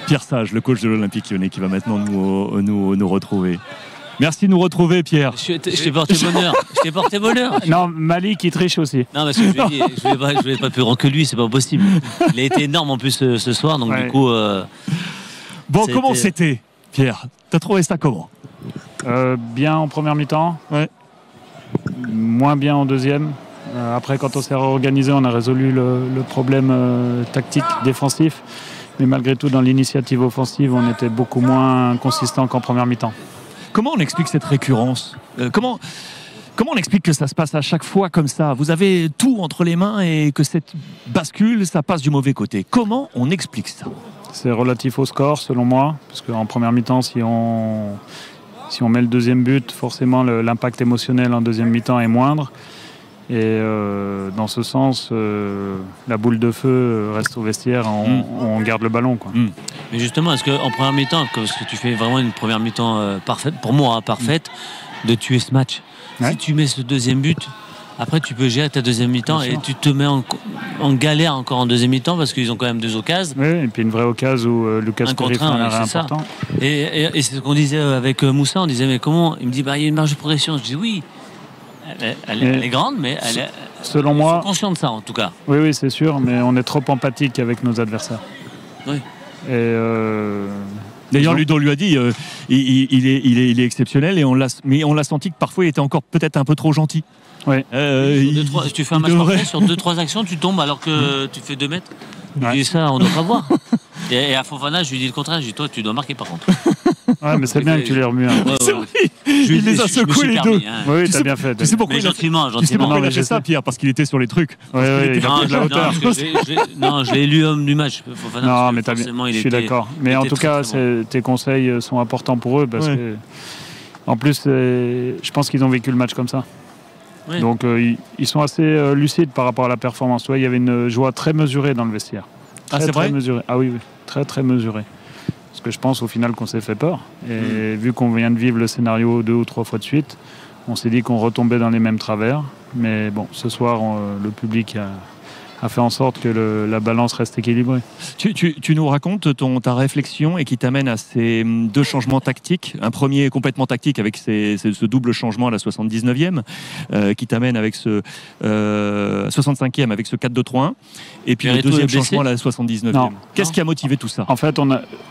Pierre Sage, le coach de l'Olympique Lyonnais, qui va maintenant nous retrouver. Merci de nous retrouver, Pierre. Je t'ai porté bonheur. Je t'ai porté bonheur. Non, Malik qui triche aussi. Non, parce que je vais pas plus grand que lui, c'est pas possible. Il a été énorme en plus ce soir, donc du coup. Bon, comment c'était, Pierre? T'as trouvé ça comment? Bien en première mi-temps. Ouais. Moins bien en deuxième. Après, quand on s'est réorganisé, on a résolu le problème tactique défensif. Mais malgré tout, dans l'initiative offensive, on était beaucoup moins consistant qu'en première mi-temps. Comment on explique cette récurrence? Comment on explique que ça se passe à chaque fois comme ça? Vous avez tout entre les mains et que cette bascule, ça passe du mauvais côté. Comment on explique ça? C'est relatif au score, selon moi. Parce qu'en première mi-temps, si on met le deuxième but, forcément, l'impact émotionnel en deuxième mi-temps est moindre. Et dans ce sens, la boule de feu reste au vestiaire, on garde le ballon, quoi. Mais justement, est-ce qu'en première mi-temps, parce que tu fais vraiment une première mi-temps parfaite, pour moi, parfaite, de tuer ce match. Ouais. Si tu mets ce deuxième but, après tu peux gérer ta deuxième mi-temps et tu te mets en galère encore en deuxième mi-temps parce qu'ils ont quand même 2 occasions. Oui, et puis une vraie occasion où Lucas Perry fait un arrêt important. Et c'est ce qu'on disait avec Moussa, on disait mais comment? Il me dit il y a une marge de progression. Je dis oui. Elle est grande, mais selon moi, conscient de ça en tout cas. Oui, c'est sûr, mais on est trop empathique avec nos adversaires. Oui. Et d'ailleurs, Ludo lui a dit, il est exceptionnel, mais on l'a senti que parfois il était encore peut-être un peu trop gentil. Oui. Si tu fais un match parfait, sur 2-3 actions, tu tombes alors que tu fais 2 mètres. Ouais. Et ça, on ne doit pas voir. Et à Fofana, je lui dis le contraire. Je lui dis toi, tu dois marquer par contre. Ouais, mais c'est bien que tu les remues. C'est vrai. Il les a secoués les deux. Oui, t'as bien fait. Tu sais pourquoi il a fait ça, Pierre? Parce qu'il était sur les trucs. Oui, il a pris de la hauteur. Non, je l'ai élu homme du match. Fofana, non, mais t'as bien. Je suis d'accord. Mais en tout cas, tes conseils sont importants pour eux parce que, en plus, je pense qu'ils ont vécu le match comme ça. Oui. Donc ils sont assez lucides par rapport à la performance. Il y avait une joie très mesurée dans le vestiaire. C'est vrai? Mesurée. Ah oui, très mesurée. Parce que je pense au final qu'on s'est fait peur. Et vu qu'on vient de vivre le scénario 2 ou 3 fois de suite, on s'est dit qu'on retombait dans les mêmes travers. Mais bon, ce soir, le public a fait en sorte que la balance reste équilibrée. Tu nous racontes ta réflexion et qui t'amène à ces 2 changements tactiques. Un premier complètement tactique avec ce double changement à la 79e, qui t'amène avec ce 65e avec ce 4-2-3-1. Et puis le deuxième changement à la 79e. Qu'est-ce qui a motivé tout ça? En fait,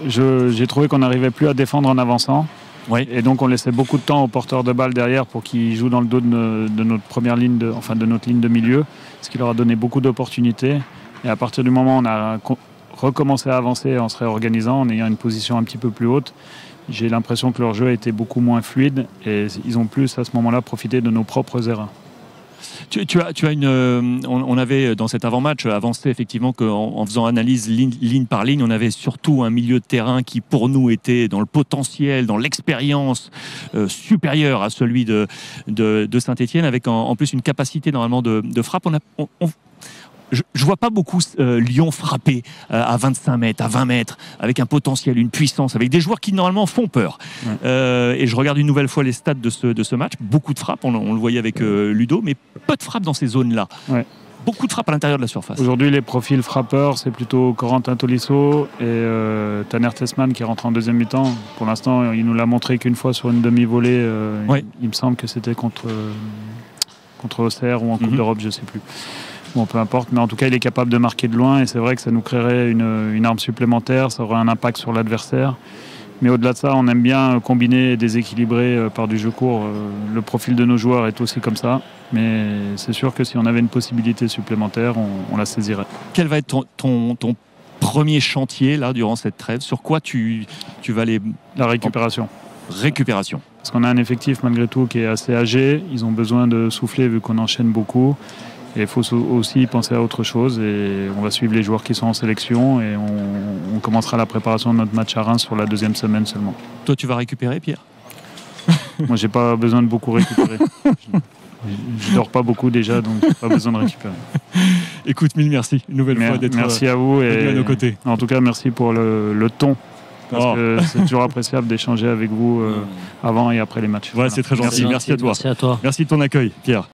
j'ai trouvé qu'on n'arrivait plus à défendre en avançant. Oui. Et donc on laissait beaucoup de temps aux porteurs de balles derrière pour qu'ils jouent dans le dos de notre première ligne, de notre ligne de milieu, ce qui leur a donné beaucoup d'opportunités. Et à partir du moment où on a recommencé à avancer en se réorganisant, en ayant une position un petit peu plus haute, j'ai l'impression que leur jeu a été beaucoup moins fluide et ils ont plus à ce moment-là profité de nos propres erreurs. Tu as on avait dans cet avant-match avancé effectivement qu'en faisant analyse ligne par ligne, on avait surtout un milieu de terrain qui pour nous était dans le potentiel, dans l'expérience supérieure à celui de Saint-Etienne, avec en plus une capacité normalement de frappe. Je ne vois pas beaucoup Lyon frapper à 25 mètres, à 20 mètres, avec un potentiel, une puissance, avec des joueurs qui normalement font peur. Ouais. Et je regarde une nouvelle fois les stats de ce match. Beaucoup de frappes, on le voyait avec Ludo, mais peu de frappes dans ces zones-là. Ouais. Beaucoup de frappes à l'intérieur de la surface. Aujourd'hui, les profils frappeurs, c'est plutôt Corentin Tolisso et Tanner Tessman qui rentre en deuxième mi-temps. Pour l'instant, il nous l'a montré qu'une fois sur une demi-volée. Il me semble que c'était contre Auxerre ou en Coupe d'Europe, je ne sais plus. Bon, peu importe, mais en tout cas, il est capable de marquer de loin et c'est vrai que ça nous créerait une arme supplémentaire, ça aurait un impact sur l'adversaire. Mais au-delà de ça, on aime bien combiner et déséquilibrer par du jeu court. Le profil de nos joueurs est aussi comme ça, mais c'est sûr que si on avait une possibilité supplémentaire, on la saisirait. Quel va être ton premier chantier là, durant cette trêve? Sur quoi tu vas aller? La récupération. Récupération. Parce qu'on a un effectif malgré tout qui est assez âgé, ils ont besoin de souffler vu qu'on enchaîne beaucoup. Et il faut aussi penser à autre chose et on va suivre les joueurs qui sont en sélection et on commencera la préparation de notre match à Reims sur la 2e semaine seulement. Toi, tu vas récupérer, Pierre? Moi, j'ai pas besoin de beaucoup récupérer. Je dors pas beaucoup déjà, donc j'ai pas besoin de récupérer. Écoute, mille merci une nouvelle fois d'être merci à vous et à nos côtés. En tout cas, merci pour le ton. Parce que c'est toujours appréciable d'échanger avec vous avant et après les matchs. Ouais, c'est très gentil. Merci à toi. Merci à toi. Merci de ton accueil, Pierre.